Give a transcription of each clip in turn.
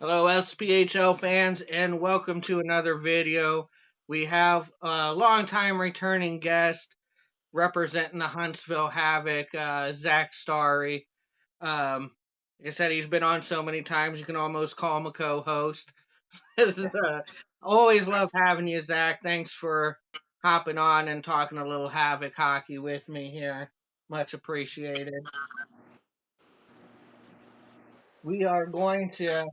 Hello, SPHL fans, and welcome to another video. We have a longtime returning guest representing the Huntsville Havoc, Zach Starry. Like I said, he's been on so many times you can almost call him a co-host. Always love having you, Zach. Thanks for hopping on and talking a little Havoc hockey with me here. Much appreciated. We are going to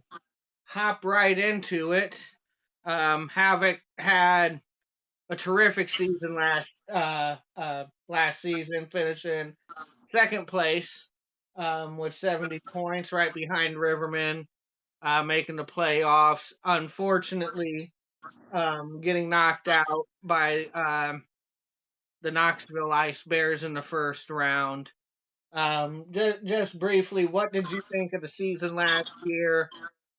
hop right into it. Havoc had a terrific season last season, finishing second place with 70 points, right behind Riverman, making the playoffs. Unfortunately, getting knocked out by the Knoxville Ice Bears in the first round. Just briefly, what did you think of the season last year?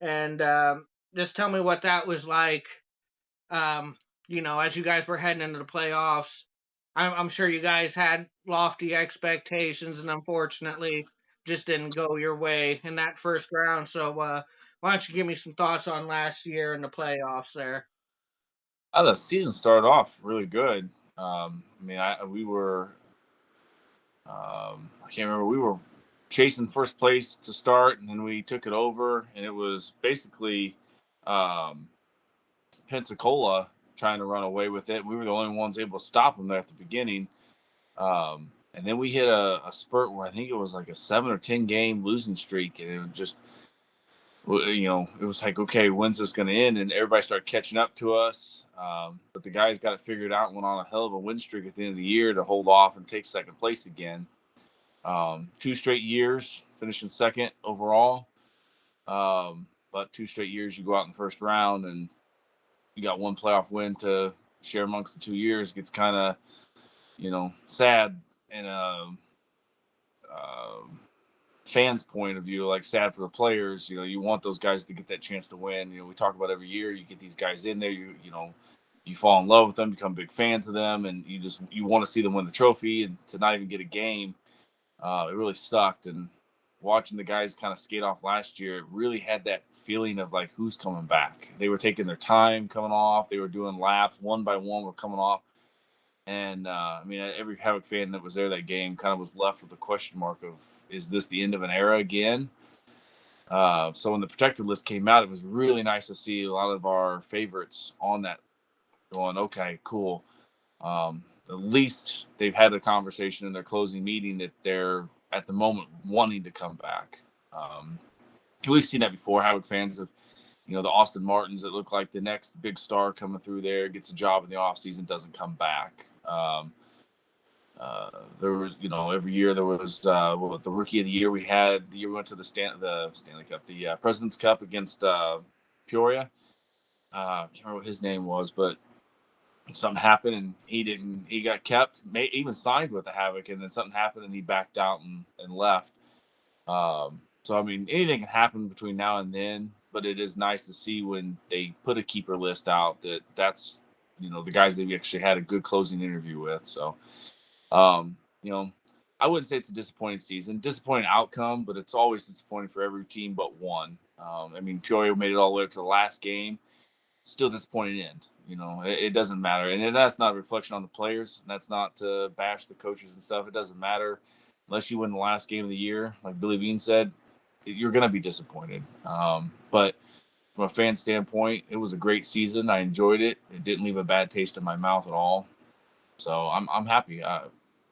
And just tell me what that was like. Um, as you guys were heading into the playoffs, I'm sure you guys had lofty expectations, and unfortunately, just didn't go your way in that first round. So, why don't you give me some thoughts on last year and the playoffs there? The season started off really good. We were, I can't remember, we were chasing first place to start, and then we took it over, and it was basically um, Pensacola trying to run away with it. We were the only ones able to stop them there at the beginning. And then we hit a spurt where I think it was like a 7 or 10 game losing streak, and it was just it was like, okay, when's this going to end? And everybody started catching up to us. But the guys got it figured out and went on a hell of a win streak at the end of the year to hold off and take second place again. 2 straight years finishing second overall. But 2 straight years you go out in the first round and you got one playoff win to share amongst the 2 years. It gets kind of, sad and fans' point of view, like sad for the players. You want those guys to get that chance to win. We talk about every year. You get these guys in there. You fall in love with them, become big fans of them, and you want to see them win the trophy. And to not even get a game, it really sucked. And watching the guys kind of skate off last year, it really had that feeling of like who's coming back. They were taking their time coming off. They were doing laps one by one. Were coming off. And every Havoc fan that was there that game kind of was left with a question mark of, is this the end of an era again? So when the protected list came out, it was really nice to see a lot of our favorites on that going, okay, cool. At least they've had a conversation in their closing meeting that they're at the moment wanting to come back. We've seen that before. Havoc fans have, the Austin Martins that look like the next big star coming through there, gets a job in the offseason, doesn't come back. There was, every year there was the rookie of the year we had. The year we went to the Stanley Cup, the President's Cup against Peoria. I can't remember what his name was, but something happened and he didn't. He got kept, even signed with the Havoc, and then something happened and he backed out and left. So anything can happen between now and then, but it is nice to see when they put a keeper list out that's the guys that we actually had a good closing interview with. So, um, I wouldn't say it's a disappointing season, disappointing outcome, but it's always disappointing for every team but one. Peoria made it all the way up to the last game. Still disappointing end. It doesn't matter, and that's not a reflection on the players. That's not to bash the coaches and stuff. It doesn't matter unless you win the last game of the year, like Billy Bean said. You're going to be disappointed. But from a fan standpoint, it was a great season. I enjoyed it. It didn't leave a bad taste in my mouth at all. So I'm happy.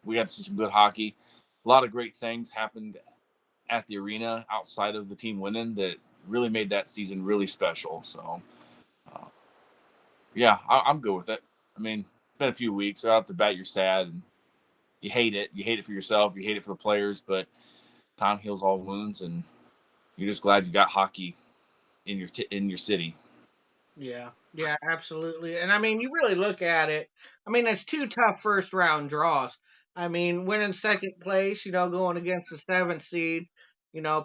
We got to see some good hockey. A lot of great things happened at the arena outside of the team winning that really made that season really special. So, yeah, I'm good with it. It's been a few weeks. Right off the bat, you're sad and you hate it. You hate it for yourself. You hate it for the players. But time heals all wounds, and you're just glad you got hockey in your city. Yeah, absolutely. And you really look at it. It's two tough first round draws. Winning second place, going against the seventh seed,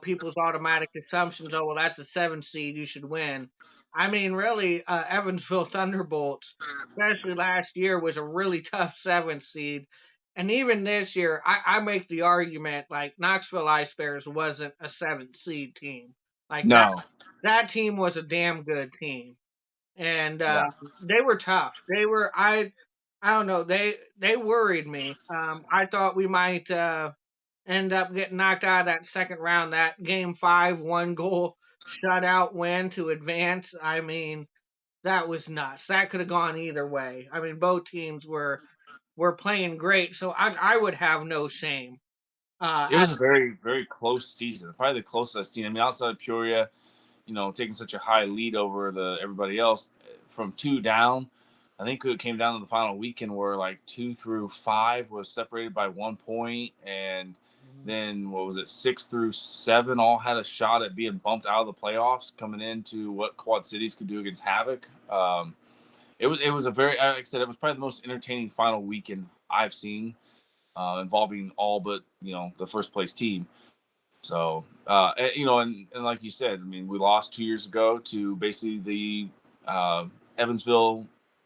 people's automatic assumptions, oh, well, that's a seventh seed, you should win. Really, Evansville Thunderbolts, especially last year, was a really tough seventh seed. And even this year, I make the argument like Knoxville Ice Bears wasn't a seventh seed team. Like that No. that team was a damn good team, and Yeah, they were tough. They were I don't know, they worried me. I thought we might end up getting knocked out of that second round. That game 5 1 goal shutout win to advance. I mean, that was nuts. That could have gone either way. I mean, both teams were playing great, so I would have no shame. it was a very, very close season. Probably the closest I've seen. I mean, outside of Peoria, taking such a high lead over the everybody else from two down. I think it came down to the final weekend where like 2 through 5 was separated by 1 point, and then what was it, 6 through 7 all had a shot at being bumped out of the playoffs, coming into what Quad Cities could do against Havoc. It was a very, like I said, it was probably the most entertaining final weekend I've seen, involving all but the first place team. So, and like you said, I mean, we lost 2 years ago to basically the Evansville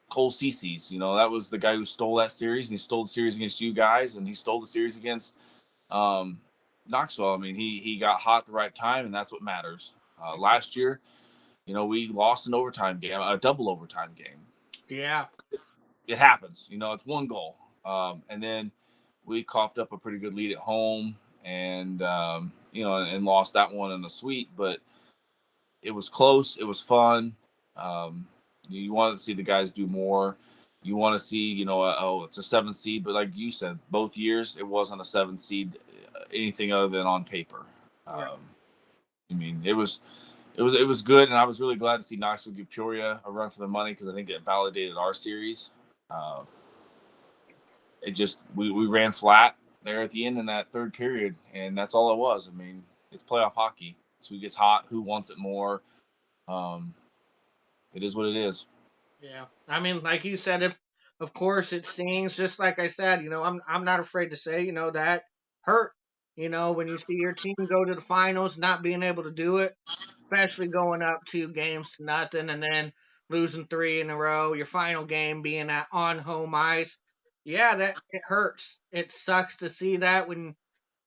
Cole CCs. That was the guy who stole that series, and he stole the series against you guys, and he stole the series against um, Knoxville. I mean, he got hot at the right time, and that's what matters. Last year, we lost an overtime game, a double overtime game. yeah, It happens. It's one goal, and then we coughed up a pretty good lead at home, and and lost that one in the sweep. But it was close. It was fun. Um, you want to see the guys do more. You want to see, it's a 7 seed, but like you said, both years it wasn't a 7 seed, anything other than on paper. right, Um, I mean, it was good, and I was really glad to see Knoxville give Peoria a run for the money because I think it validated our series. Uh, it just we ran flat there at the end in that third period, and that's all it was. I mean, it's playoff hockey. It's who gets hot, who wants it more. Um, it is what it is. yeah. I mean, like you said, of course it stings. Just like I said, I'm not afraid to say, that hurt. When you see your team go to the finals, not being able to do it, especially going up 2 games to nothing and then losing three in a row, your final game being on home ice. Yeah, that it hurts. It sucks to see that when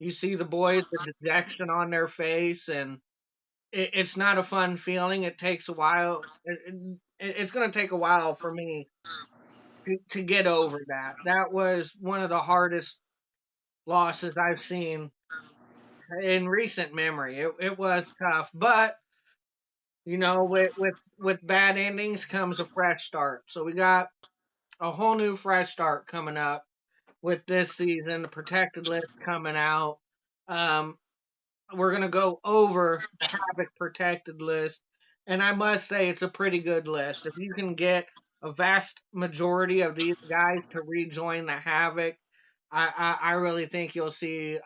you see the boys with dejection on their face, and it's not a fun feeling. It takes a while. It's going to take a while for me to get over that. That was one of the hardest losses I've seen in recent memory. It was tough, but with bad endings comes a fresh start. So we got a whole new fresh start coming up with this season. The protected list coming out. Um, we're gonna go over the Havoc protected list, and I must say it's a pretty good list. If you can get a vast majority of these guys to rejoin the Havoc, I really think you'll see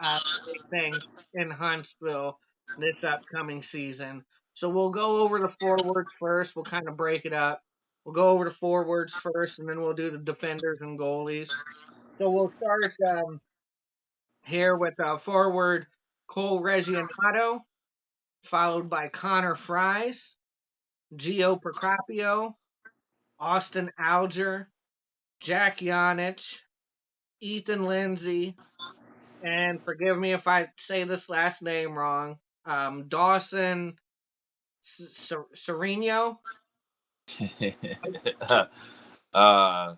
big things in Huntsville this upcoming season. So we'll go over the forwards first. We'll kind of break it up. We'll go over the forwards first, and then we'll do the defenders and goalies. So we'll start here with forward Cole Regianato, followed by Connor Fries, Gio Procopio, Austin Alger, Jack Yanich, Ethan Lindsay, and forgive me if I say this last name wrong, Dawson Sereno. uh,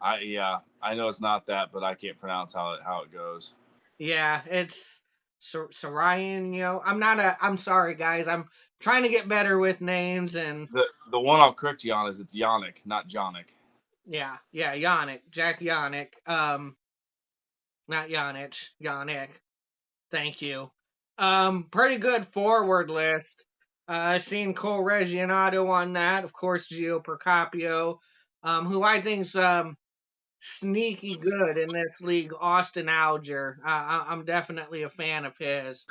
I know it's not that, but I can't pronounce how it goes. Yeah, it's Sereno. I'm sorry, guys. I'm trying to get better with names, and The one I'll correct you on is it's Yannick, not Jonick. yeah, Yannick, Jack Yannick. Not Yanich, Yannick. Thank you. Pretty good forward list. I've seen Cole Regianato on that. Of course, Gio Procopio, who I think's sneaky good in this league. Austin Alger. I'm definitely a fan of his.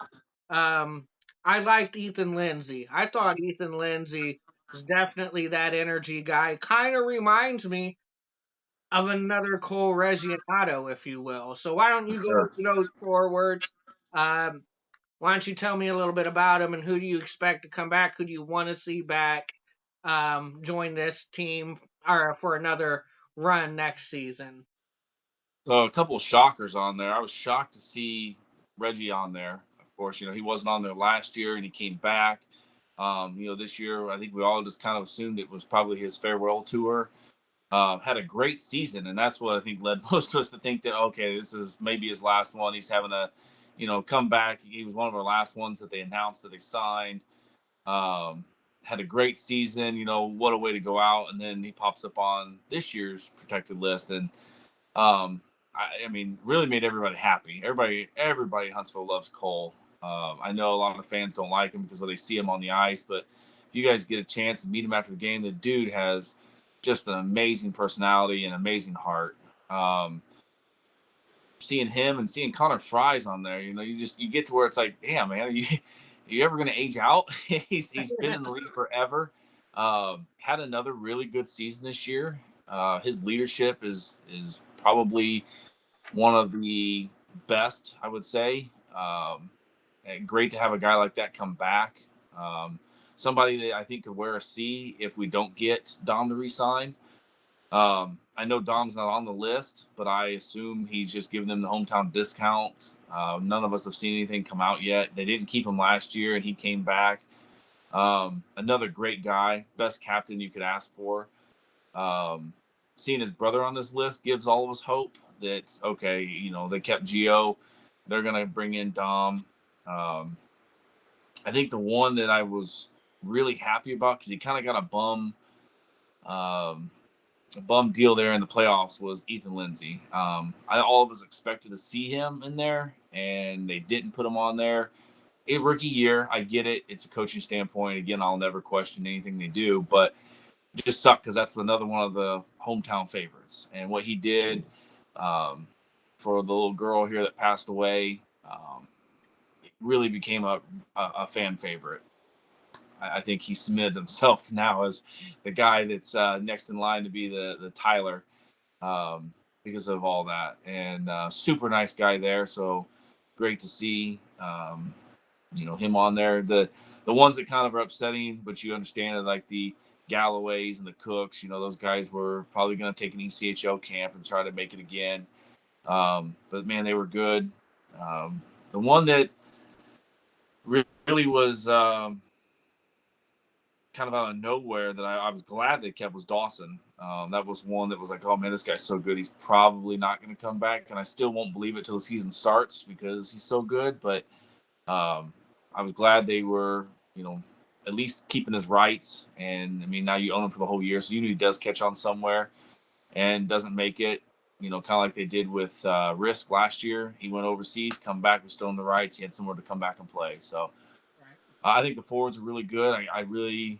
Um, I liked Ethan Lindsay. I thought Ethan Lindsay was definitely that energy guy. Kind of reminds me of another Cole Regianato, if you will. So why don't you go Sure. through those forwards? Um, why don't you tell me a little bit about him and who do you expect to come back? Who do you want to see back join this team or for another run next season? So a couple of shockers on there. I was shocked to see Reggie on there. Of course, he wasn't on there last year, and he came back. This year I think we all just kind of assumed it was probably his farewell tour. Had a great season, and that's what I think led most of us to think that okay, this is maybe his last one. He's having a, come back. He was one of our last ones that they announced that they signed. Um, had a great season. What a way to go out, and then he pops up on this year's protected list, and um, I mean, really made everybody happy. Everybody in Huntsville loves Cole. I know a lot of fans don't like him because they see him on the ice, but if you guys get a chance to meet him after the game, the dude has just an amazing personality and amazing heart. Seeing him and seeing Connor Fries on there, you get to where it's like, damn, man, are you ever going to age out? He's been in the league forever. Had another really good season this year. His leadership is probably one of the best, I would say. And great to have a guy like that come back. Um, Somebody that I think could wear a C if we don't get Dom to resign. I know Dom's not on the list, but I assume he's just giving them the hometown discount. None of us have seen anything come out yet. They didn't keep him last year, and he came back. Another great guy, best captain you could ask for. Um, Seeing his brother on this list gives all of us hope that, okay, they kept Gio. They're going to bring in Dom. I think the one that I was really happy about because he kind of got um, a bum deal there in the playoffs was Ethan Lindsay. I all of us expected to see him in there, and they didn't put him on there. A rookie year, I get it. It's a coaching standpoint. Again, I'll never question anything they do, but it just sucked because that's another one of the hometown favorites. And what he did um, for the little girl here that passed away, really became a fan favorite. I think he submitted himself now as the guy that's next in line to be the Tyler because of all that. And super nice guy there. So great to see him on there. The ones that kind of are upsetting, but you understand it, like the Galloways and the Cooks. Those guys were probably going to take an ECHL camp and try to make it again. But man, they were good. The one that really was kind of out of nowhere that I was glad they kept was Dawson. That was one that was like, oh man, this guy's so good. He's probably not going to come back, and I still won't believe it till the season starts because he's so good. But I was glad they were, at least keeping his rights. And I mean, now you own him for the whole year, so you know he does catch on somewhere and doesn't make it. Kind of like they did with Risk last year. He went overseas, come back, was still in the rights. He had somewhere to come back and play. So Right. I think the forwards are really good. I really,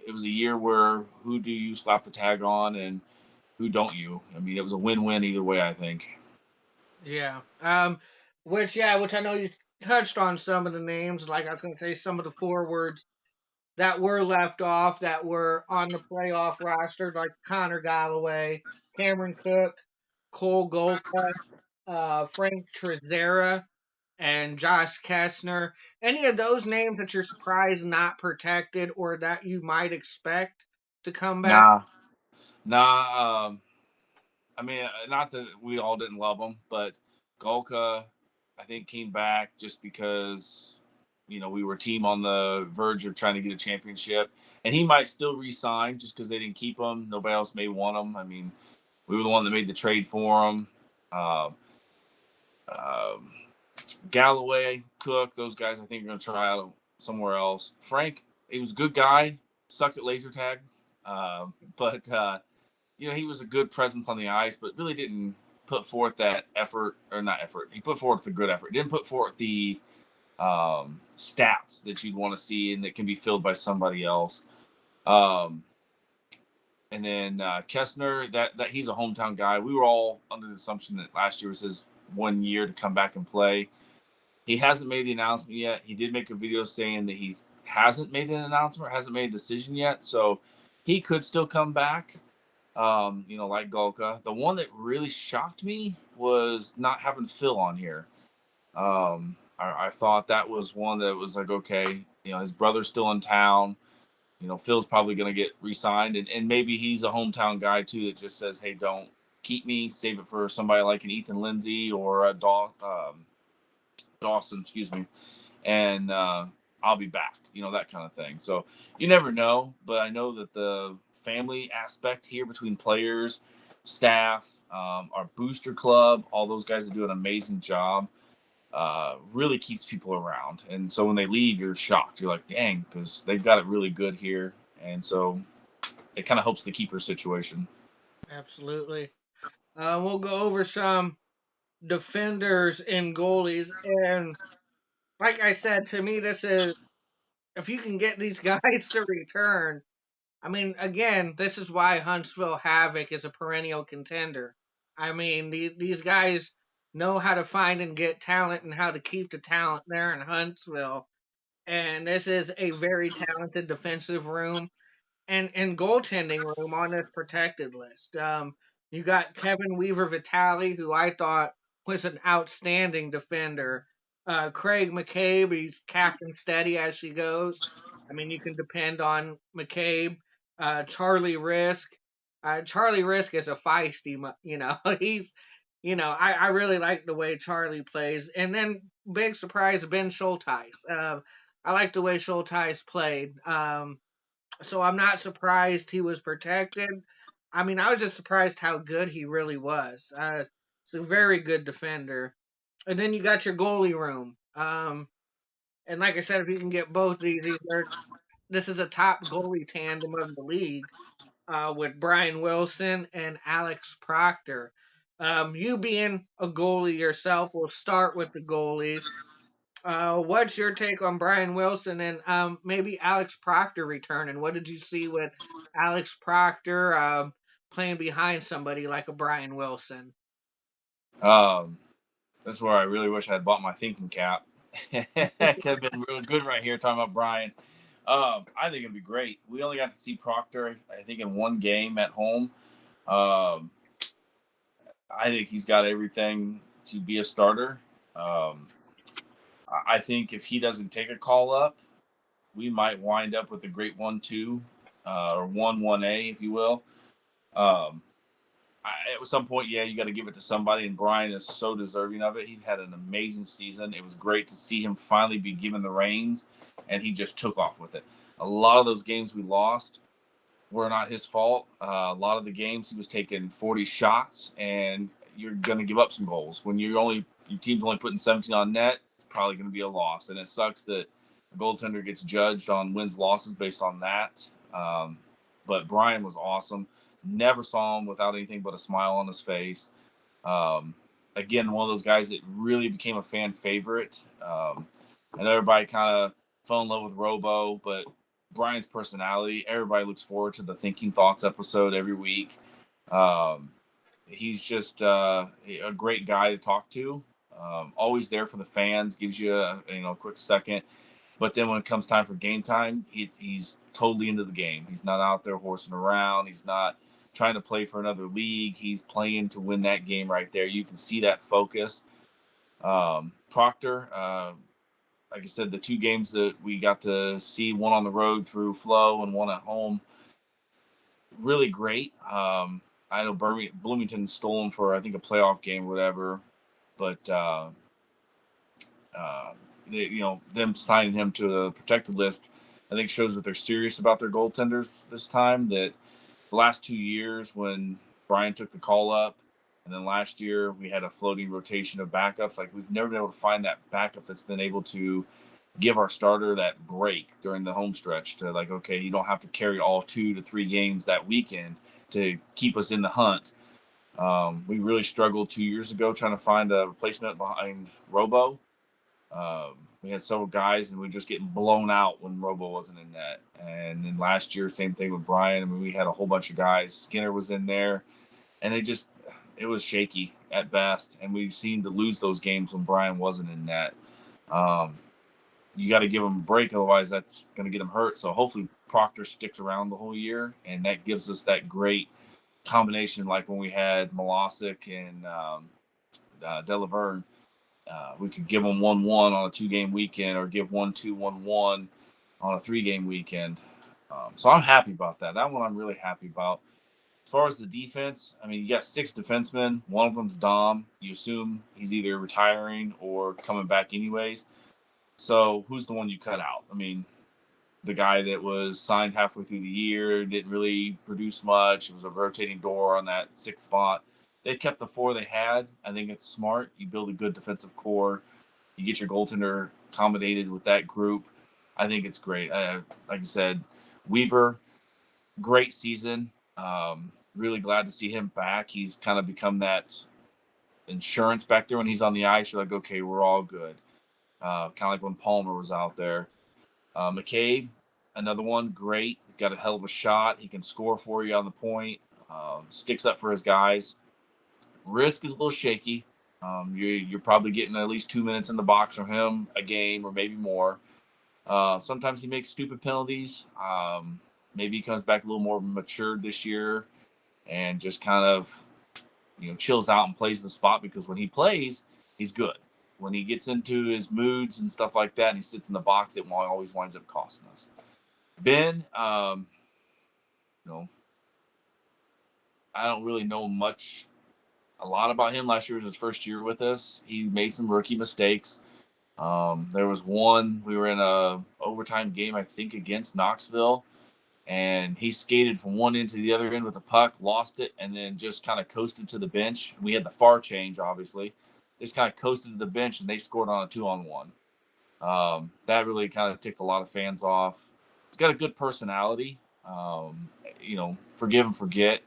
it was a year where who do you slap the tag on and who don't you? I mean, it was a win-win either way, I think. Yeah. Which I know you touched on some of the names. Like I was going to say, some of the forwards that were left off that were on the playoff roster, like Connor Galloway, Cameron Cook, Cole Golka, Frank Trezera, and Josh Kessner. Any of those names that you're surprised not protected or that you might expect to come back? Nah, nah. I mean, not that we all didn't love him, but Golka, I think, came back just because we were a team on the verge of trying to get a championship, and he might still re-sign just because they didn't keep him. Nobody else may want him. I mean, we were the one that made the trade for him. Um, um, Galloway, Cook, those guys, I think are going to try out somewhere else. Frank, he was a good guy, sucked at laser tag, but he was a good presence on the ice, but really didn't put forth that effort, or not effort. He put forth the good effort. He didn't put forth the stats that you'd want to see and that can be filled by somebody else. Um, and then Kessner, that he's a hometown guy. We were all under the assumption that last year was his 1 year to come back and play. He hasn't made the announcement yet. He did make a video saying that he hasn't made an announcement, hasn't made a decision yet. So he could still come back, like Golka. The one that really shocked me was not having Phil on here. I thought that was one that was like, okay, his brother's still in town. Phil's probably going to get re-signed, and maybe he's a hometown guy too that just says, hey, don't keep me, save it for somebody like an Ethan Lindsay or a Dawson, excuse me. And I'll be back, that kind of thing. So you never know, but I know that the family aspect here between players, staff, our booster club, all those guys that do an amazing job, really keeps people around. And so when they leave, you're shocked. You're like, dang, because they've got it really good here. And so it kind of helps the keeper situation. Absolutely. We'll go over some defenders and goalies. And like I said, to me, this is if you can get these guys to return. I mean, again, this is why Huntsville Havoc is a perennial contender. I mean, these guys know how to find and get talent and how to keep the talent there in Huntsville. And this is a very talented defensive room and goaltending room on this protected list. You got Kevin Weaver Vitale, who I thought was an outstanding defender. Craig McCabe, he's captain steady as she goes. I mean, you can depend on McCabe. Charlie Risk. Charlie Risk is a feisty, he's, I really like the way Charlie plays. And then, big surprise, Ben Schulteis. I like the way Schulteis played. So I'm not surprised he was protected. I mean, I was just surprised how good he really was. He's a very good defender. And then you got your goalie room. And like I said, if you can get both this is a top goalie tandem of the league with Brian Wilson and Alex Proctor. You being a goalie yourself, we'll start with the goalies. What's your take on Brian Wilson and maybe Alex Proctor returning? What did you see with Alex Proctor playing behind somebody like a Brian Wilson? Um, that's where I really wish I had bought my thinking cap. That could have been really good right here talking about Brian. I think it'd be great. We only got to see Proctor, I think, in one game at home. Um, I think he's got everything to be a starter. Um, I think if he doesn't take a call up, we might wind up with a great 1-2 or 1-1A, if you will. Um, at some point, yeah, you got to give it to somebody, and Brian is so deserving of it. He had an amazing season. It was great to see him finally be given the reins, and he just took off with it. A lot of those games we lost were not his fault. A lot of the games he was taking 40 shots, and you're going to give up some goals when your team's only putting 17 on net. It's probably going to be a loss, and it sucks that a goaltender gets judged on wins losses based on that. But Brian was awesome. Never saw him without anything but a smile on his face. Um, Again, one of those guys that really became a fan favorite. And everybody kind of fell in love with Robo, but Brian's personality, everybody looks forward to the Thinking Thoughts episode every week. Um, he's just a great guy to talk to. Always there for the fans, gives you a quick second. But then when it comes time for game time, he's totally into the game. He's not out there horsing around. He's not trying to play for another league. He's playing to win that game right there. You can see that focus. Proctor, like I said, the two games that we got to see, one on the road through Flow and one at home, really great. I know Bloomington stole him for, I think, a playoff game or whatever, but uh, them signing him to the protected list, I think shows that they're serious about their goaltenders this time. That the last 2 years when Brian took the call up, and then last year we had a floating rotation of backups. Like, we've never been able to find that backup that's been able to give our starter that break during the home stretch to, like, okay, you don't have to carry all 2 to 3 games that weekend to keep us in the hunt. We really struggled 2 years ago trying to find a replacement behind Robo. We had several guys, and we were just getting blown out when Robo wasn't in net. And then last year, same thing with Brian. I mean, we had a whole bunch of guys. Skinner was in there, and it was shaky at best. And we seemed to lose those games when Brian wasn't in net. Um, you got to give him a break, otherwise that's going to get him hurt. So hopefully Proctor sticks around the whole year, and that gives us that great combination, like when we had Molosic and Delaverne. We could give them 1-1 on a 2-game weekend, or give 1-2, 1-1 on a 3-game weekend. So I'm happy about that. That one I'm really happy about. As far as the defense, I mean, you got 6 defensemen. One of them's Dom. You assume he's either retiring or coming back anyways. So who's the one you cut out? I mean, the guy that was signed halfway through the year didn't really produce much. It was a rotating door on that sixth spot. They kept the four they had. I think it's smart. You build a good defensive core. You get your goaltender accommodated with that group. I think it's great. Like I said, Weaver, great season. Really glad to see him back. He's kind of become that insurance back there when he's on the ice. You're like, okay, we're all good. Kind of like when Palmer was out there. McCabe, another one, great. He's got a hell of a shot. He can score for you on the point. Sticks up for his guys. Risk is a little shaky. You're probably getting at least 2 minutes in the box from him a game or maybe more. Sometimes he makes stupid penalties. Maybe he comes back a little more matured this year and just kind of chills out and plays the spot, because when he plays, he's good. When he gets into his moods and stuff like that, and he sits in the box, it always winds up costing us. Ben, you know, I don't really know a lot about him. Last year was his first year with us. He made some rookie mistakes. There was one, we were in a overtime game, I think, against Knoxville, and he skated from one end to the other end with the puck, lost it, and then just kind of coasted to the bench. We had the far change, obviously. Just kind of coasted to the bench, and they scored on a 2-on-1. That really kind of ticked a lot of fans off. He's got a good personality. Forgive and forget.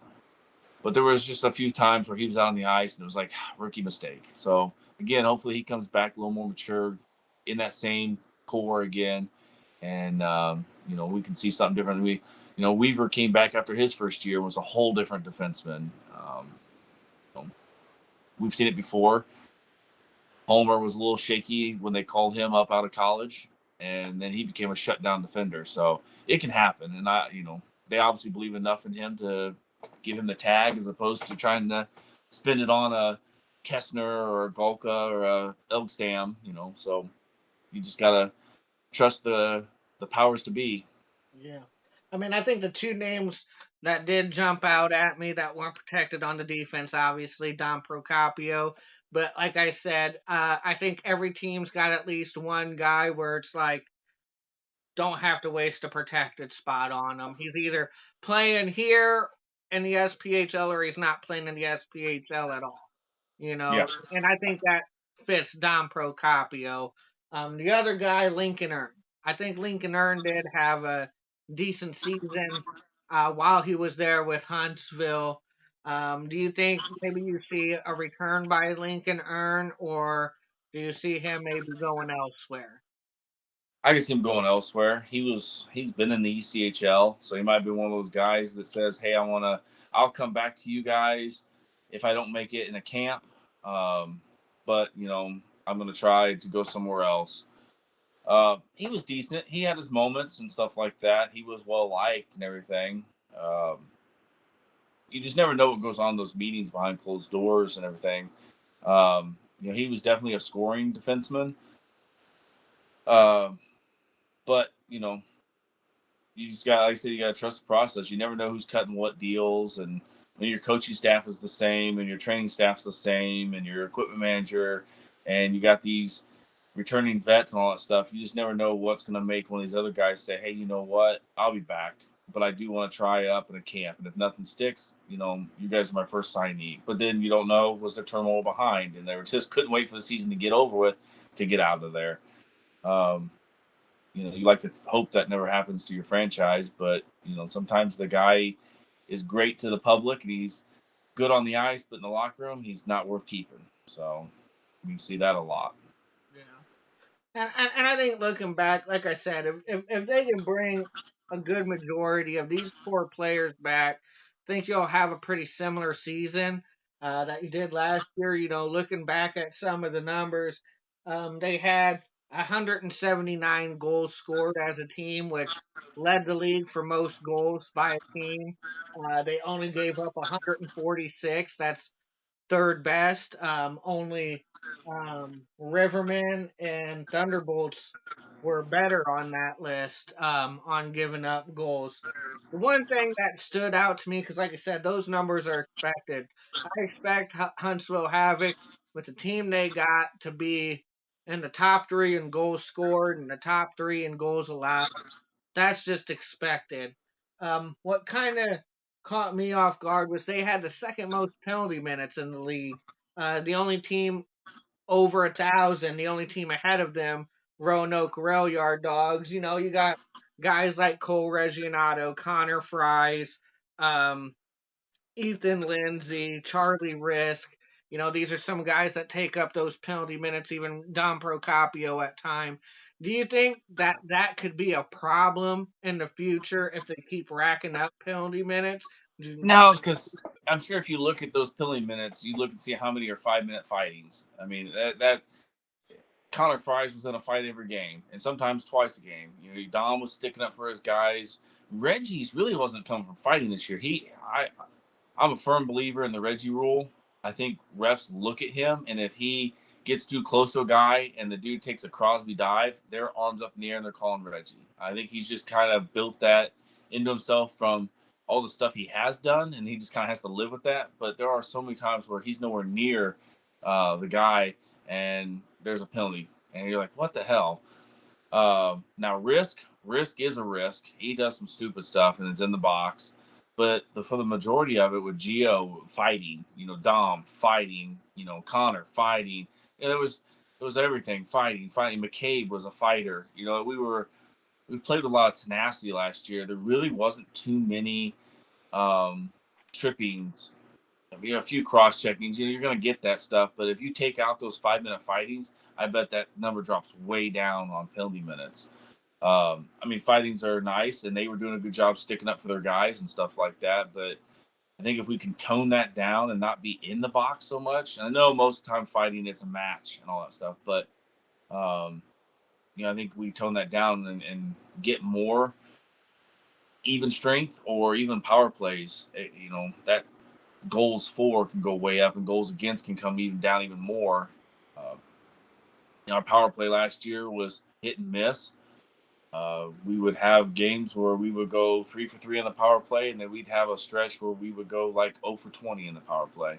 But there was just a few times where he was out on the ice and it was like rookie mistake. So again, hopefully he comes back a little more mature in that same core again, and we can see something different. Weaver came back after his first year, was a whole different defenseman. You know, we've seen it before. Homer was a little shaky when they called him up out of college, and then he became a shutdown defender. So it can happen, and they obviously believe enough in him to give him the tag as opposed to trying to spin it on a Kessner or a Golka or a Elgstam. So you just gotta trust the powers to be. Yeah. I mean, I think the two names that did jump out at me that weren't protected on the defense, obviously, Don Procopio. But like I said, I think every team's got at least one guy where it's like, don't have to waste a protected spot on him. He's either playing here in the SPHL or he's not playing in the SPHL at all. Yeah, And I think that fits Don Procopio. The other guy, Lincoln Earn. I think Lincoln Earn did have a decent season while he was there with Huntsville. Do you think maybe you see a return by Lincoln Earn, or do you see him maybe going elsewhere? I can see him going elsewhere. He's been in the ECHL, so he might be one of those guys that says, "Hey, I'll come back to you guys if I don't make it in a camp, but I'm gonna try to go somewhere else." He was decent. He had his moments and stuff like that. He was well liked and everything. You just never know what goes on in those meetings behind closed doors and everything. He was definitely a scoring defenseman. Uh, but you just got, like I said, you got to trust the process. You never know who's cutting what deals, and when your coaching staff is the same, and your training staff's the same, and your equipment manager, and you got these returning vets and all that stuff. You just never know what's going to make one of these other guys say, "Hey, you know what? I'll be back, but I do want to try up in a camp, and if nothing sticks, you guys are my first signee." But then you don't know, was there turmoil behind, and they just couldn't wait for the season to get over with to get out of there. Um, you like to hope that never happens to your franchise, but sometimes the guy is great to the public and he's good on the ice, but in the locker room he's not worth keeping. So we see that a lot. Yeah. And I think looking back, like I said, if they can bring a good majority of these core players back, I think you'll have a pretty similar season that you did last year. Looking back at some of the numbers, they had 179 goals scored as a team, which led the league for most goals by a team. They only gave up 146. That's third best. Only Rivermen and Thunderbolts were better on that list on giving up goals. The one thing that stood out to me, because like I said, those numbers are expected. I expect Huntsville Havoc with the team they got to be and the top three in goals scored and the top three in goals allowed. That's just expected. What kind of caught me off guard was they had the second most penalty minutes in the league. The only team over 1,000. The only team ahead of them, Roanoke Rail Yard Dogs. You know, you got guys like Cole Reginato, Connor Fries, um, Ethan Lindsay, Charlie Risk. You know, these are some guys that take up those penalty minutes, even Don Procopio at time. Do you think that that could be a problem in the future if they keep racking up penalty minutes? No, because I'm sure if you look at those penalty minutes, you look and see how many are 5 minute fightings. I mean, that Connor Fries was in a fight every game, and sometimes twice a game. You know, Dom was sticking up for his guys. Reggie's really wasn't coming from fighting this year. I'm a firm believer in the Reggie rule. I think refs look at him, and if he gets too close to a guy and the dude takes a Crosby dive, their arms up in the air and they're calling Reggie. I think he's just kind of built that into himself from all the stuff he has done, and he just kind of has to live with that. But there are so many times where he's nowhere near the guy, and there's a penalty, and you're like, what the hell? Now, risk is a risk. He does some stupid stuff, and it's in the box. But for the majority of it, with Gio fighting, you know, Dom fighting, you know, Connor fighting, and it was everything fighting. McCabe was a fighter. You know, we played with a lot of tenacity last year. There really wasn't too many trippings. You know, a few cross checkings. You know, you're going to get that stuff. But if you take out those 5 minute fightings, I bet that number drops way down on penalty minutes. I mean, fightings are nice, and they were doing a good job sticking up for their guys and stuff like that. But I think if we can tone that down and not be in the box so much, and I know most of the time fighting it's a match and all that stuff, but um, you know, I think we tone that down and get more even strength or even power plays. You know, that goals for can go way up, and goals against can come even down even more. Uh, you know, our power play last year was hit and miss. We would have games where we would go 3 for 3 on the power play, and then we'd have a stretch where we would go like 0 for 20 in the power play.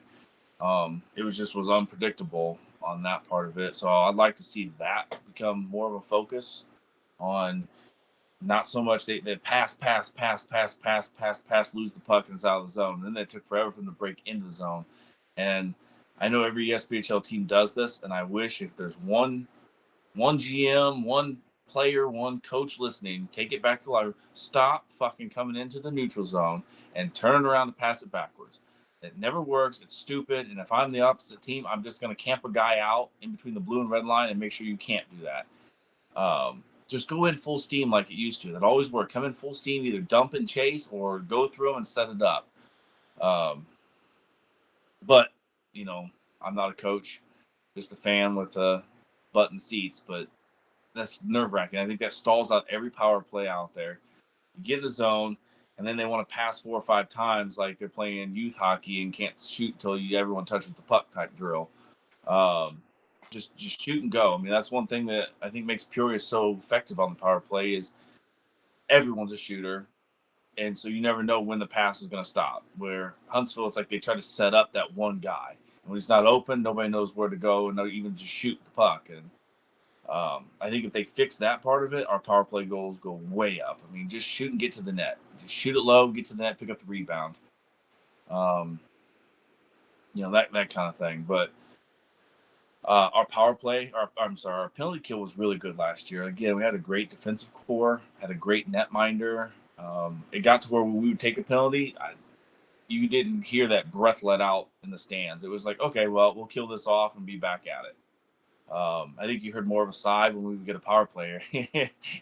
It was unpredictable on that part of it. So I'd like to see that become more of a focus on not so much they pass, lose the puck inside of the zone. And then they took forever for them to break into the zone. And I know every SPHL team does this, and I wish if there's one GM, one player, one coach listening, take it back to life. Stop fucking coming into the neutral zone and turn it around and pass it backwards. It never works. It's stupid. And if I'm the opposite team, I'm just going to camp a guy out in between the blue and red line and make sure you can't do that. Just go in full steam like it used to. That always worked. Come in full steam, either dump and chase or go through them and set it up. Um, but, you know, I'm not a coach, just a fan with button seats. But that's nerve wracking. I think that stalls out every power play out there. You get in the zone, and then they want to pass 4 or 5 times like they're playing youth hockey and can't shoot until everyone touches the puck type drill. Um, just shoot and go. I mean, that's one thing that I think makes Peoria so effective on the power play is everyone's a shooter, and so you never know when the pass is going to stop. Where Huntsville, it's like they try to set up that one guy, and when he's not open, nobody knows where to go, and they'll even just shoot the puck. And I think if they fix that part of it, our power play goals go way up. I mean, just shoot and get to the net. Just shoot it low, get to the net, pick up the rebound. Um, you know, that kind of thing. But our power play, our penalty kill was really good last year. Again, we had a great defensive core, had a great net minder. It got to where we would take a penalty. You didn't hear that breath let out in the stands. It was like, okay, well, we'll kill this off and be back at it. I think you heard more of a sigh when we would get a power player.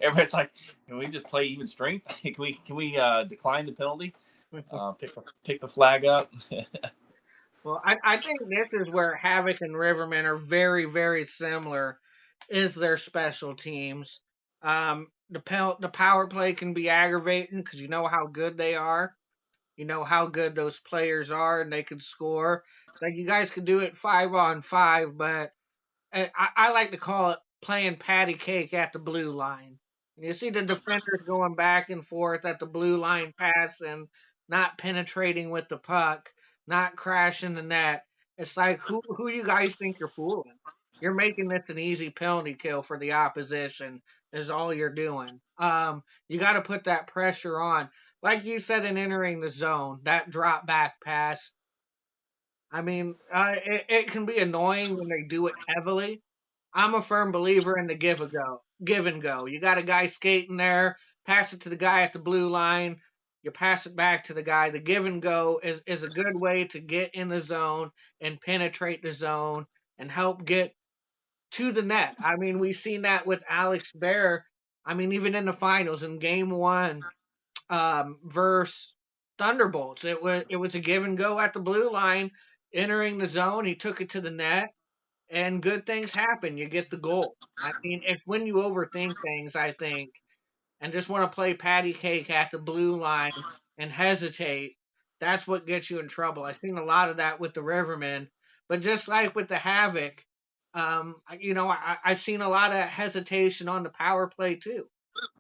Everybody's like, "Can we just play even strength? Can we decline the penalty? Pick the flag up." Well, I think this is where Havoc and Riverman are very, very similar. Is their special teams. The power play can be aggravating because you know how good they are. You know how good those players are, and they can score. It's like you guys can do it 5-on-5, but I like to call it playing patty cake at the blue line. You see the defenders going back and forth at the blue line, passing, not penetrating with the puck, not crashing the net. It's like who you guys think you're fooling? You're making this an easy penalty kill for the opposition. Is all you're doing. You got to put that pressure on, like you said in entering the zone. That drop back pass. I mean, it can be annoying when they do it heavily. I'm a firm believer in the give and go. You got a guy skating there, pass it to the guy at the blue line, you pass it back to the guy. The give and go is a good way to get in the zone and penetrate the zone and help get to the net. I mean, we've seen that with Alex Bear. I mean, even in the finals in game one, versus Thunderbolts, it was a give and go at the blue line, entering the zone. He took it to the net and good things happen. You get the goal. I mean, it's when you overthink things, I think, and just want to play patty cake at the blue line and hesitate. That's what gets you in trouble. I've seen a lot of that with the Rivermen, but just like with the Havoc, I've seen a lot of hesitation on the power play too.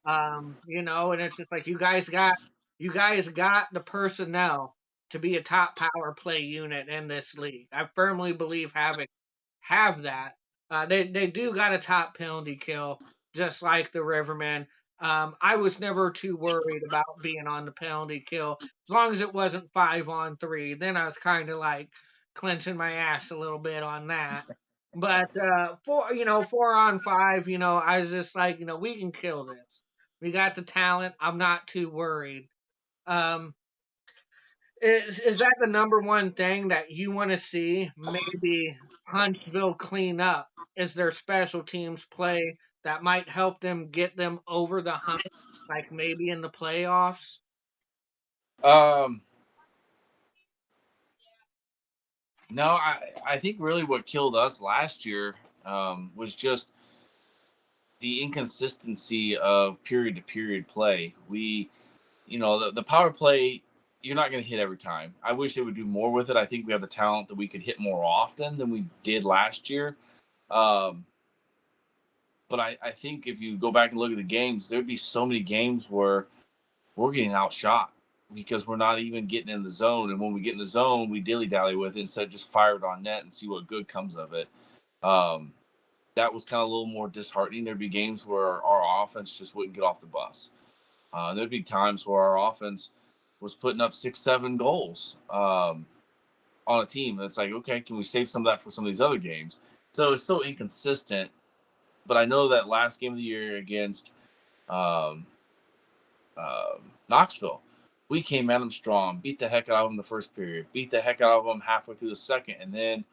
And it's just like you guys got the personnel to be a top power play unit in this league. I firmly believe Havoc have that. They do got a top penalty kill, just like the Rivermen. I was never too worried about being on the penalty kill as long as it wasn't 5-on-3. Then I was kind of like clenching my ass a little bit on that. But 4-on-5, I was just like, we can kill this. We got the talent. I'm not too worried. Um, is that the number one thing that you want to see? Maybe Huntsville clean up. Is there special teams play that might help them get them over the hump, like maybe in the playoffs? Um, no, I think really what killed us last year was just the inconsistency of period to period play. The power play, you're not going to hit every time. I wish they would do more with it. I think we have the talent that we could hit more often than we did last year. Um, but I think if you go back and look at the games, there'd be so many games where we're getting outshot because we're not even getting in the zone. And when we get in the zone, we dilly dally with it instead of just fire it on net and see what good comes of it. Um, that was kind of a little more disheartening. There'd be games where our offense just wouldn't get off the bus. There'd be times where our offense was putting up 6, 7 goals on a team. And it's like, okay, can we save some of that for some of these other games? So it's so inconsistent. But I know that last game of the year against um, Knoxville, we came at them strong, beat the heck out of them the first period, beat the heck out of them halfway through the second, and then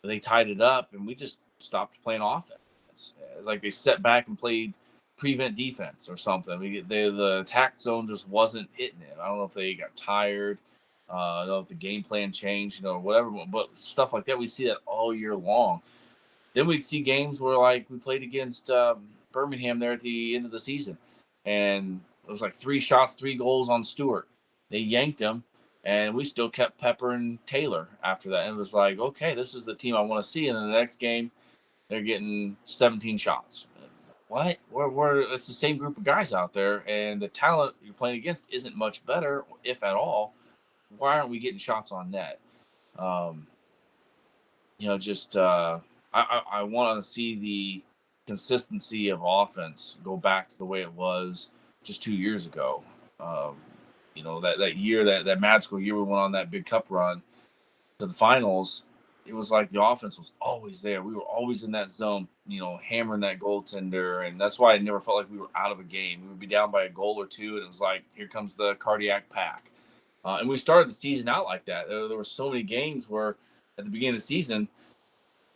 they tied it up, and we just stopped playing offense. Like they set back and played prevent defense or something. The attack zone just wasn't hitting it. I don't know if they got tired. I don't know if the game plan changed, whatever. But stuff like that, we see that all year long. Then we'd see games where like we played against Birmingham there at the end of the season, and it was like 3 shots, 3 goals on Stewart. They yanked him, and we still kept peppering Taylor after that. And it was like, okay, this is the team I want to see. And in the next game, they're getting 17 shots. What? It's the same group of guys out there, and the talent you're playing against isn't much better, if at all. Why aren't we getting shots on net? Um, just I want to see the consistency of offense go back to the way it was just 2 years ago. Um, that year, that magical year we went on that big cup run to the finals. It was like the offense was always there. We were always in that zone, hammering that goaltender, and that's why I never felt like we were out of a game. We would be down by a goal or two, and it was like, here comes the cardiac pack. And we started the season out like that. There were so many games where at the beginning of the season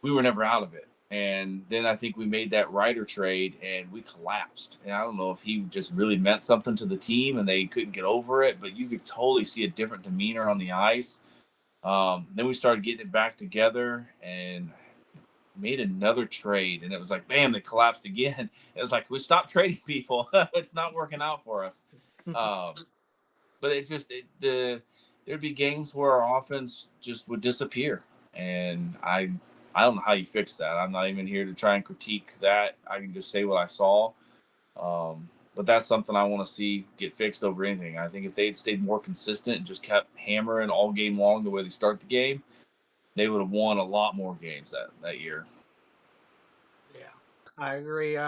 we were never out of it. And then I think we made that Ryder trade and we collapsed. And I don't know if he just really meant something to the team and they couldn't get over it, but you could totally see a different demeanor on the ice. Then we started getting it back together and made another trade. And it was like, bam, they collapsed again. It was like, we stopped trading people. It's not working out for us. Um, but there'd be games where our offense just would disappear, and I don't know how you fix that. I'm not even here to try and critique that. I can just say what I saw. But that's something I want to see get fixed over anything. I think if they'd stayed more consistent and just kept hammering all game long the way they start the game, they would have won a lot more games that year. I agree.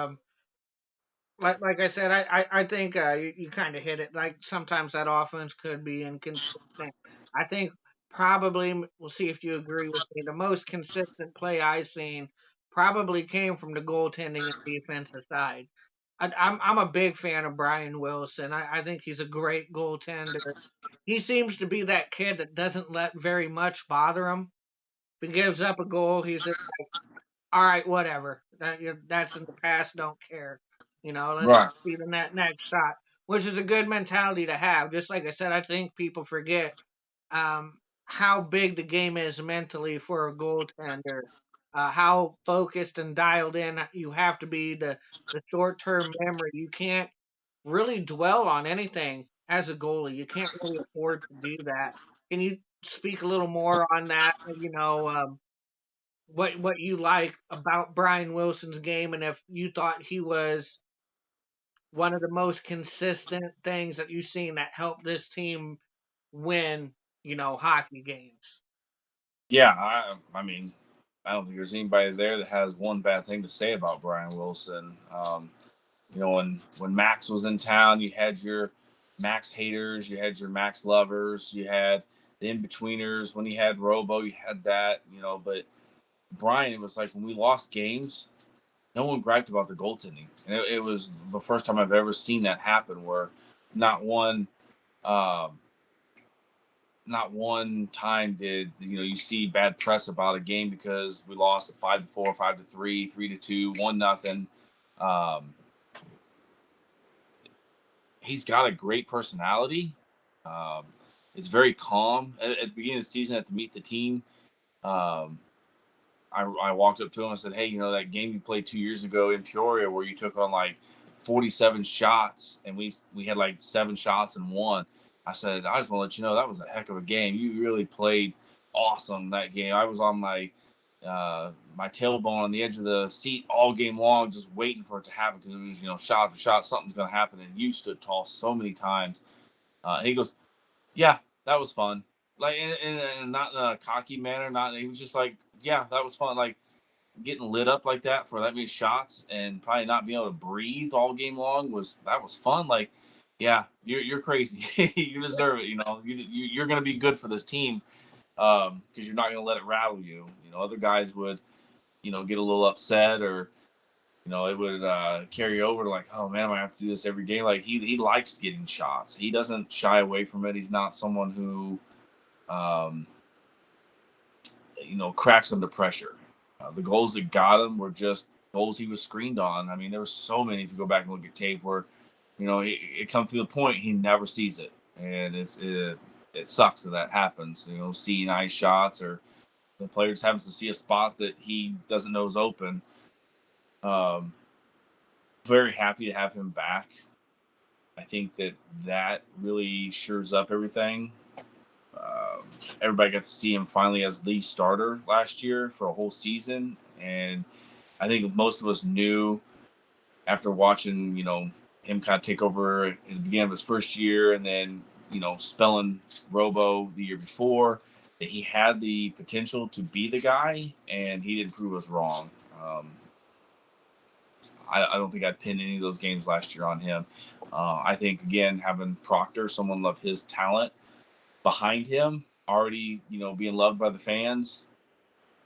Like I said, I think you kind of hit it. Like sometimes that offense could be inconsistent. I think probably we'll see if you agree with me. The most consistent play I've seen probably came from the goaltending and defensive side. I'm a big fan of Brian Wilson. I think he's a great goaltender. He seems to be that kid that doesn't let very much bother him. If he gives up a goal, he's just all right, whatever. That's in the past. Don't care. Let's Right. see the next shot, which is a good mentality to have. Just like I said, I think people forget how big the game is mentally for a goaltender. How focused and dialed in you have to be. The short term memory. You can't really dwell on anything as a goalie. You can't really afford to do that. Can you speak a little more on that? What you like about Brian Wilson's game and if you thought he was one of the most consistent things that you've seen that helped this team win, hockey games. Yeah, I mean, I don't think there's anybody there that has one bad thing to say about Brian Wilson. When Max was in town, you had your Max haters, you had your Max lovers, you had the in betweeners. When he had Robo, you had that. But Brian, it was like when we lost games, no one griped about the goaltending, and it was the first time I've ever seen that happen, where not one. Um, not one time did you see bad press about a game because we lost 5-4, 5-3, 3-2, 1-0. Um, he's got a great personality. Um, it's very calm. At the beginning of the season, at the meet the team, um, I walked up to him and said, "Hey, that game you played 2 years ago in Peoria where you took on like 47 shots and we had like 7 shots and won." I said, "I just want to let you know that was a heck of a game. You really played awesome that game. I was on my tailbone on the edge of the seat all game long, just waiting for it to happen because it was shot for shot, something's going to happen." And you stood tall so many times. And he goes, "Yeah, that was fun." Like in not in a cocky manner, not he was just like, "Yeah, that was fun." Like getting lit up like that for that many shots and probably not being able to breathe all game long was fun. Like, yeah, you're crazy. You deserve it. You're going to be good for this team because you're not going to let it rattle you. Other guys would get a little upset or it would carry over to like, oh man, I have to do this every game. Like he likes getting shots. He doesn't shy away from it. He's not someone who um, cracks under pressure. The goals that got him were just goals he was screened on. I mean, there were so many. If you go back and look at tape, where it comes to the point he never sees it, and it sucks that happens. See nice shots or the player just happens to see a spot that he doesn't know is open. Um, Very happy to have him back. I think that really shores up everything. Um, Everybody got to see him finally as the starter last year for a whole season, and I think most of us knew after watching, him kind of take over at the beginning of his first year, and then spelling Robo the year before, that he had the potential to be the guy, and he didn't prove us wrong. Um, I don't think I'd pin any of those games last year on him. I think again having Proctor, someone of his talent, behind him, already being loved by the fans,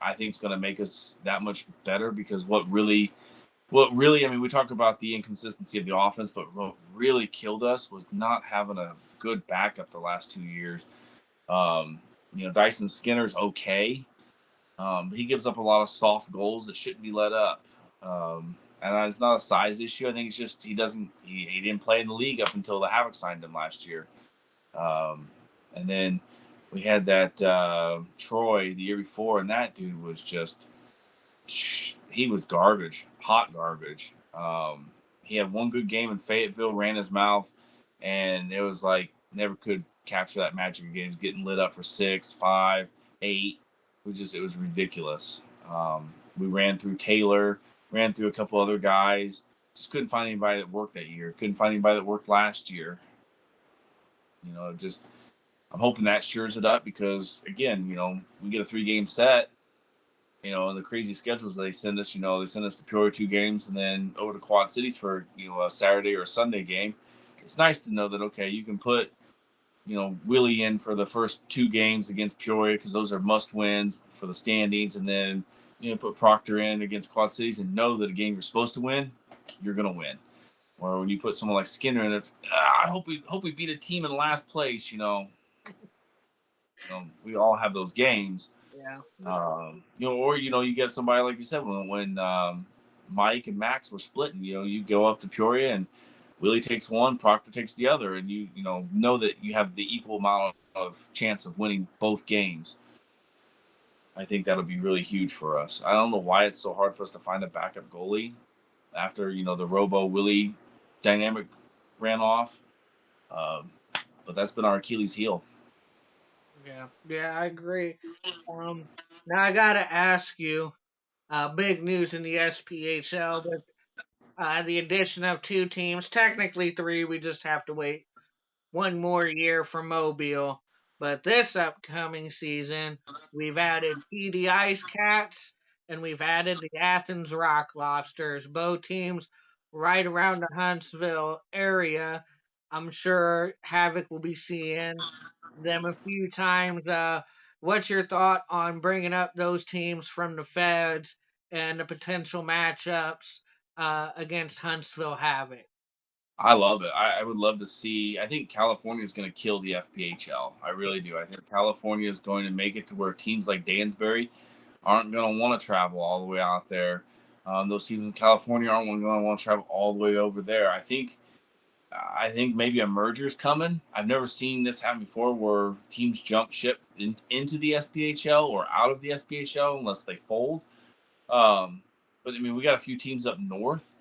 I think it's going to make us that much better because I mean, we talk about the inconsistency of the offense, but what really killed us was not having a good backup the last 2 years. Dyson Skinner's okay. He gives up a lot of soft goals that shouldn't be let up. And it's not a size issue. I think it's just he didn't play in the league up until the Havoc signed him last year. Um, and then we had that Troy the year before, and that dude was just he was garbage, hot garbage. He had one good game in Fayetteville, ran his mouth, and it was like never could capture that magic of games, getting lit up for 6, 5, 8. It was ridiculous. We ran through Taylor, ran through a couple other guys. Just couldn't find anybody that worked that year. Couldn't find anybody that worked last year. Just I'm hoping that shores it up because again, we get a 3-game set. And the crazy schedules they send us, they send us to Peoria 2 games and then over to Quad Cities for, a Saturday or a Sunday game. It's nice to know that, okay, you can put, Willie in for the first 2 games against Peoria because those are must wins for the standings. And then, put Proctor in against Quad Cities and know that a game you're supposed to win, you're going to win. Or when you put someone like Skinner in, that's I hope we beat a team in last place. We all have those games. Yeah. Or you get somebody like you said when Mike and Max were splitting. You go up to Peoria and Willie takes one, Proctor takes the other, and you know that you have the equal amount of chance of winning both games. I think that'll be really huge for us. I don't know why it's so hard for us to find a backup goalie after the Robo Willie dynamic ran off. Um, but that's been our Achilles heel. Yeah. Yeah, I agree. Now I gotta ask you, big news in the SPHL with the addition of 2 teams, technically 3. We just have to wait one more year for Mobile. But this upcoming season, we've added PD Ice Cats and we've added the Athens Rock Lobsters. Both teams right around the Huntsville area. I'm sure Havoc will be seeing them a few times. What's your thought on bringing up those teams from the Feds and the potential matchups against Huntsville Havoc? I love it. I would love to see. I think California is going to kill the FPHL. I really do. I think California is going to make it to where teams like Dansbury aren't going to want to travel all the way out there. Those teams in California aren't going to want to travel all the way over there. I think maybe a merger is coming. I've never seen this happen before, where teams jump ship into the SPHL or out of the SPHL unless they fold. But I mean, we got a few teams up north.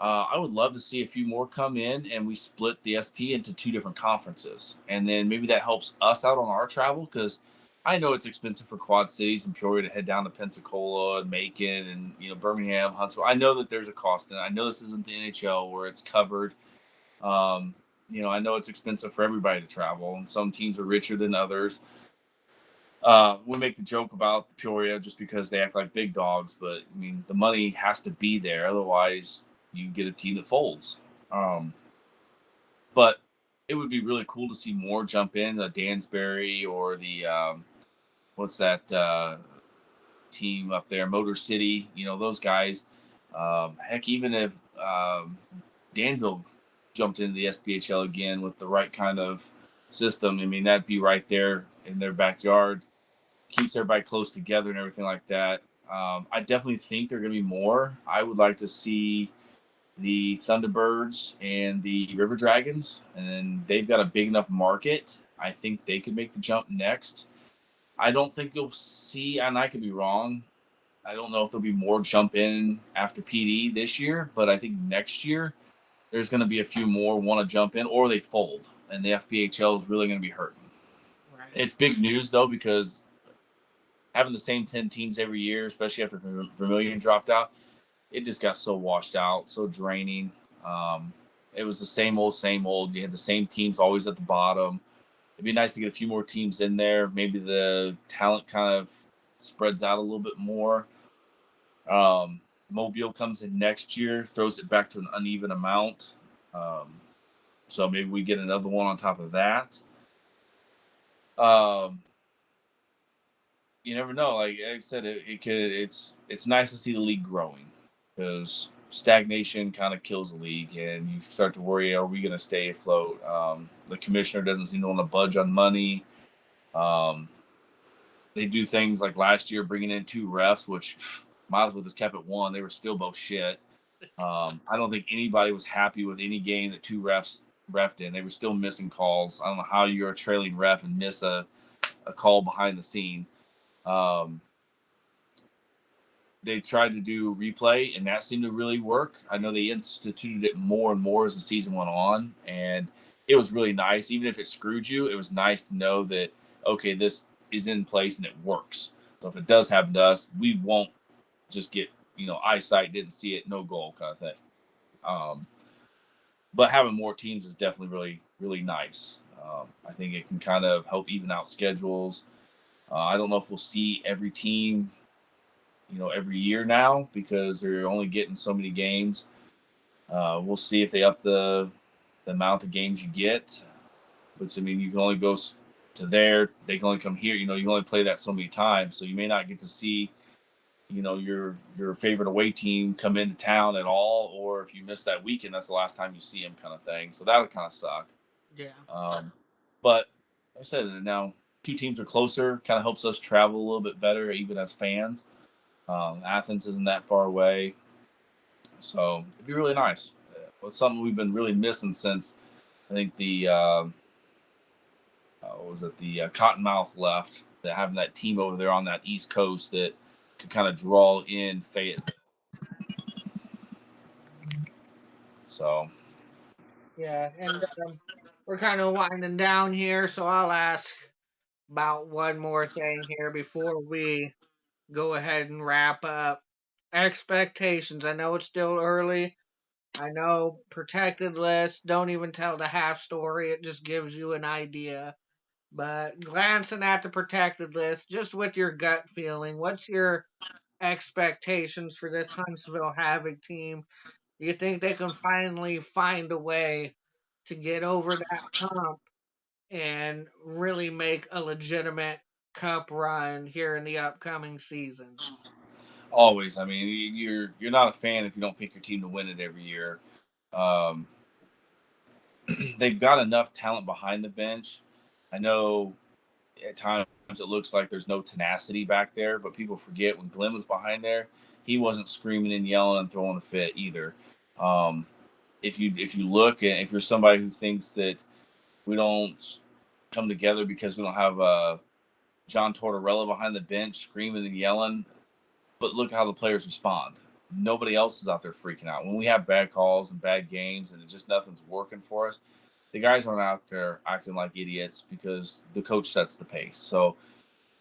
I would love to see a few more come in and we split the SP into 2 different conferences. And then maybe that helps us out on our travel because I know it's expensive for Quad Cities and Peoria to head down to Pensacola and Macon and Birmingham, Huntsville. I know that there's a cost, and I know this isn't the NHL where it's covered. Um, I know it's expensive for everybody to travel, and some teams are richer than others. We make the joke about the Peoria just because they act like big dogs, but I mean the money has to be there. Otherwise, you get a team that folds. Um, but it would be really cool to see more jump in the Dansbury or the what's that team up there, Motor City. Those guys. Heck, even if Danville jumped into the SPHL again with the right kind of system, I mean that'd be right there in their backyard, keeps everybody close together and everything like that. I definitely think there are going to be more. I would like to see the Thunderbirds and the River Dragons, and they've got a big enough market. I think they could make the jump next. I don't think you'll see, and I could be wrong. I don't know if there'll be more jump in after PD this year, but I think next year there's going to be a few more want to jump in or they fold, and the FPHL is really going to be hurting. Right. It's big news though because having the same 10 teams every year, especially after Vermilion dropped out, it just got so washed out, so draining. Um, it was the same old, same old. You had the same teams always at the bottom. It'd be nice to get a few more teams in there. Maybe the talent kind of spreads out a little bit more. Mobile comes in next year, throws it back to an uneven amount. Um, so maybe we get another one on top of that. Um, you never know. Like I said, it could. It's nice to see the league growing because stagnation kind of kills the league, and you start to worry: are we going to stay afloat? The commissioner doesn't seem to want to budge on money. Um, they do things like last year bringing in 2 refs, which might as well just kept it one. They were still both shit. I don't think anybody was happy with any game that 2 refs refed in. They were still missing calls. I don't know how you're a trailing ref and miss a call behind the scene. Um, they tried to do replay, and that seemed to really work. I know they instituted it more and more as the season went on, and it was really nice. Even if it screwed you, it was nice to know that okay, this is in place and it works. So if it does happen to us, we won't just get eyesight, didn't see it, no goal kind of thing. Um, but having more teams is definitely really really nice. I think it can kind of help even out schedules. I don't know if we'll see every team every year now because they're only getting so many games. We'll see if they up the amount of games you get. Which I mean, you can only go to there. They can only come here. You can only play that so many times, so you may not get to see your favorite away team come into town at all, or if you miss that weekend, that's the last time you see them, kind of thing. So that would kind of suck. Yeah. But like I said, now two teams are closer, kind of helps us travel a little bit better, even as fans. Athens isn't that far away, so it'd be really nice. It's something we've been really missing since I think the what was it, the Cottonmouth left. That having that team over there on that East Coast that could kind of draw in Fayetteville. So Yeah. And we're kind of winding down here, so I'll ask about one more thing here before we go ahead and wrap up. Expectations. I know it's still early. I know protected list. Don't even tell the half story. It just gives you an idea. But glancing at the protected list, just with your gut feeling, what's your expectations for this Huntsville Havoc team? Do you think they can finally find a way to get over that hump and really make a legitimate cup run here in the upcoming season? always, I mean, you're not a fan if you don't pick your team to win it every year. Um, they've got enough talent behind the bench. I know at times it looks like there's no tenacity back there, but people forget when Glenn was behind there, he wasn't screaming and yelling and throwing a fit either. Um, if you look and if you're somebody who thinks that we don't come together because we don't have John Tortorella behind the bench screaming and yelling, but look how the players respond. Nobody else is out there freaking out. When we have bad calls and bad games and it just nothing's working for us, the guys aren't out there acting like idiots because the coach sets the pace. So,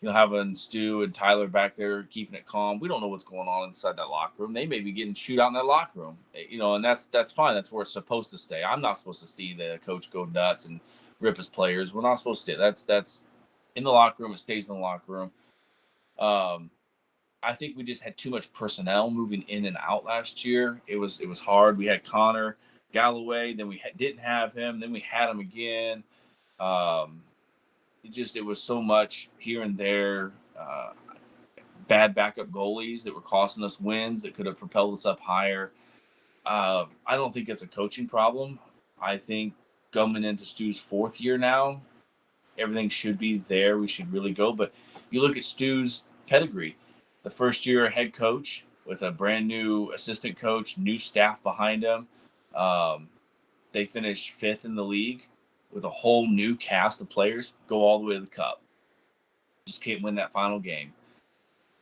having Stu and Tyler back there keeping it calm, we don't know what's going on inside that locker room. They may be getting chewed out in that locker room, and that's fine. That's where it's supposed to stay. I'm not supposed to see the coach go nuts and rip his players. We're not supposed to. That's in the locker room. It stays in the locker room. Um, I think we just had too much personnel moving in and out last year. It was hard. We had Connor Galloway, then we didn't have him, then we had him again. Um, it was so much here and there. Bad backup goalies that were costing us wins that could have propelled us up higher. I don't think it's a coaching problem. I think coming into Stu's fourth year now, everything should be there. We should really go. But you look at Stu's pedigree, the first year head coach with a brand new assistant coach, new staff behind him. Um, they finished fifth in the league with a whole new cast of players, go all the way to the cup. Just can't win that final game.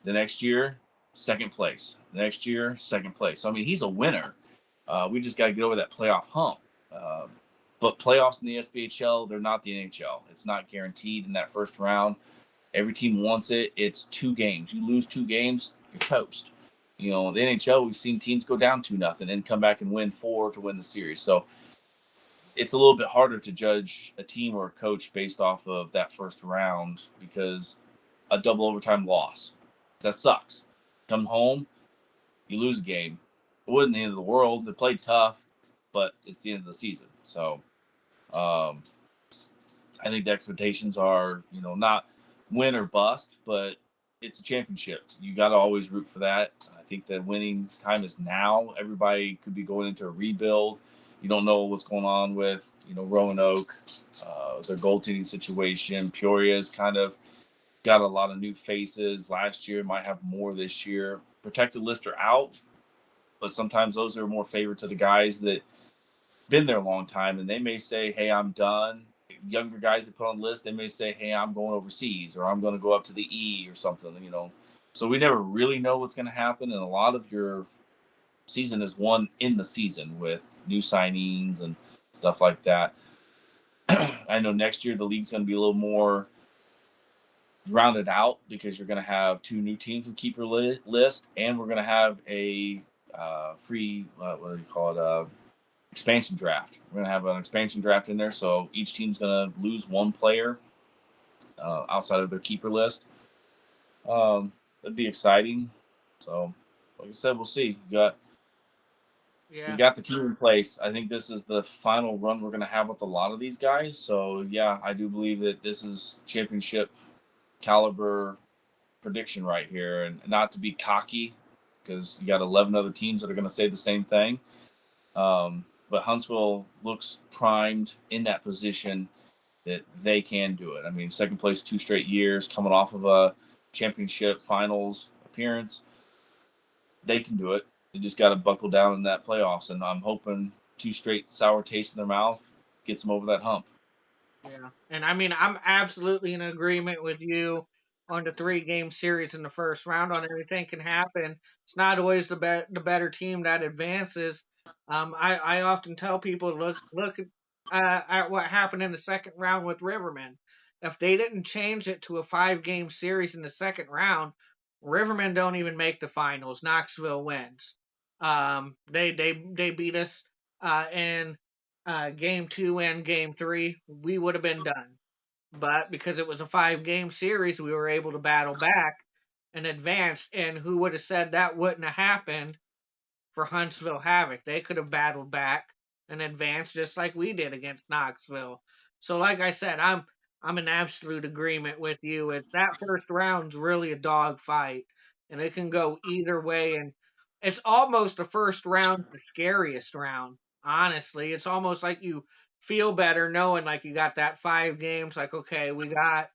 The next year, second place. The next year, second place. So, I mean, he's a winner. We just got to get over that playoff hump. Uh, but playoffs in the SBHL, they're not the NHL. It's not guaranteed in that first round. Every team wants it. It's 2 games. You lose 2 games, you're toast. The NHL, we've seen teams go down 2-0 and come back and win 4 to win the series. So it's a little bit harder to judge a team or a coach based off of that first round because a double overtime loss, that sucks. Come home, you lose a game. It wasn't the end of the world. They played tough, but it's the end of the season. So um, I think the expectations are, not win or bust, but it's a championship. You got to always root for that. I think the winning time is now. Everybody could be going into a rebuild. You don't know what's going on with, Roanoke, their goaltending situation. Peoria's kind of got a lot of new faces last year, might have more this year. Protected lists are out, but sometimes those are more favored to the guys that been there a long time, and they may say, "Hey, I'm done." Younger guys that put on the list, they may say, "Hey, I'm going overseas," or "I'm going to go up to the E," or something. So we never really know what's going to happen, and a lot of your season is won in the season with new signings and stuff like that. I know next year the league's going to be a little more rounded out because you're going to have 2 new teams with keeper list, and we're going to have a free what do you call it? Expansion draft. We're going to have an expansion draft in there, so each team's going to lose 1 player outside of their keeper list. That'd be exciting. So, like I said, we'll see. We Yeah, got the team in place. I think this is the final run we're going to have with a lot of these guys. So, yeah, I do believe that this is championship caliber prediction right here. And not to be cocky, because you got 11 other teams that are going to say the same thing. But Huntsville looks primed in that position that they can do it. I mean, second place 2 straight years, coming off of a championship finals appearance, they can do it. They just got to buckle down in that playoffs, and I'm hoping 2 straight sour tastes in their mouth gets them over that hump. yeah. And I mean, I'm absolutely in agreement with you on the 3 game series in the first round. On everything can happen. It's not always the better team that advances. I often tell people look at what happened in the second round with Riverman. If they didn't change it to a 5 game series in the second round, Riverman don't even make the finals. Knoxville wins. They beat us in game 2 and game 3, we would have been done. But because it was a 5 game series, we were able to battle back and advance. And who would have said that wouldn't have happened for Huntsville Havoc? They could have battled back and advanced just like we did against Knoxville. So, like I said, I'm in absolute agreement with you. That first round's really a dog fight, and it can go either way. And it's almost the first round the scariest round. Honestly, it's almost like you feel better knowing like you got that 5 games. Like, okay, we got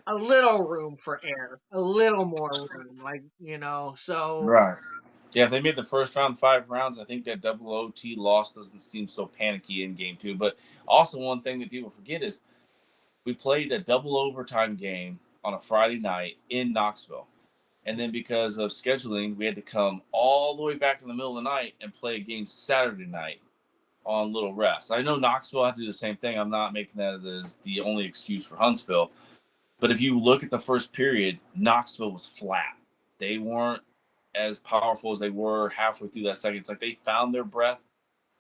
a little room for error, a little more room. Like, so Right. Yeah, if they made the first round 5 rounds, I think that double OT loss doesn't seem so panicky in game 2. But also, one thing that people forget is we played a double overtime game on a Friday night in Knoxville. And then because of scheduling, we had to come all the way back in the middle of the night and play a game Saturday night on Little Rest. I know Knoxville had to do the same thing. I'm not making that as the only excuse for Huntsville. But if you look at the first period, Knoxville was flat. They weren't as powerful as they were halfway through that second. It's like they found their breath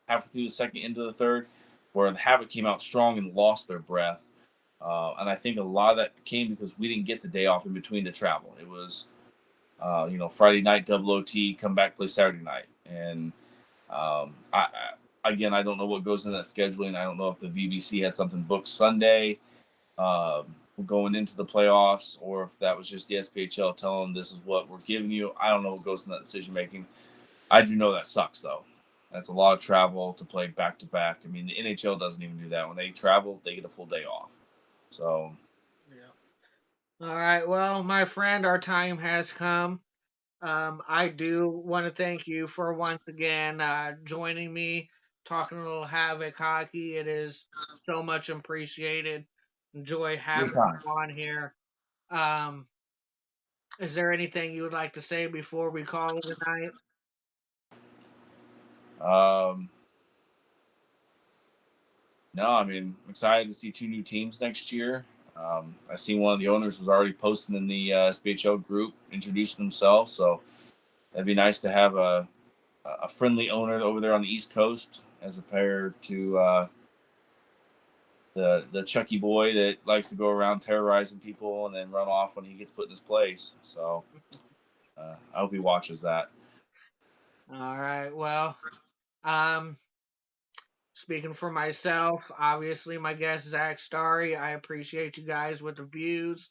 halfway through the second into the third, where the Havoc came out strong and lost their breath. And I think a lot of that came because we didn't get the day off in between to travel. It was, Friday night double OT, come back play Saturday night, and again, I don't know what goes into that scheduling. I don't know if the VBC had something booked Sunday going into the playoffs, or if that was just the SPHL telling them this is what we're giving you. I don't know what goes in that decision making. I do know that sucks though. That's a lot of travel to play back to back. I mean, the NHL doesn't even do that. When they travel, they get a full day off. So, yeah. All right. Well, my friend, our time has come. I do want to thank you for once again joining me, talking a little Havoc hockey. It is so much appreciated. Enjoy having anytime. you on here. Um, is there anything you would like to say before we call it a night? Um, no, I mean, I'm excited to see 2 new teams next year. I seen one of the owners was already posting in the SPHL group, introducing themselves. So it'd be nice to have a friendly owner over there on the East Coast as compared to the Chucky boy that likes to go around terrorizing people and then run off when he gets put in his place. So I hope he watches that. All right. Well, um, speaking for myself, obviously my guest Zach Starry. I appreciate you guys with the views,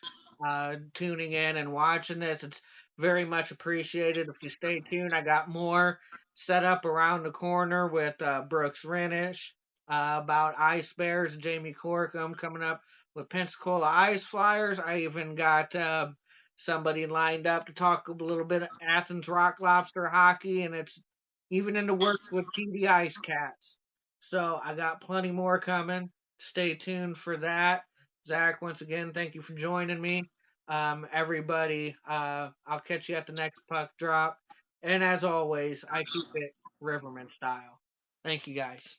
tuning in and watching this. It's very much appreciated. If you stay tuned, I got more set up around the corner with Brooks Renish about Ice Bears, Jamie Corkum coming up with Pensacola Ice Flyers. I even got somebody lined up to talk a little bit of Athens Rock Lobster hockey, and it's even in the works with PD Ice Cats. So I got plenty more coming. Stay tuned for that. Zach, once again, thank you for joining me. Everybody, I'll catch you at the next puck drop. And as always, I keep it Riverman style. Thank you guys.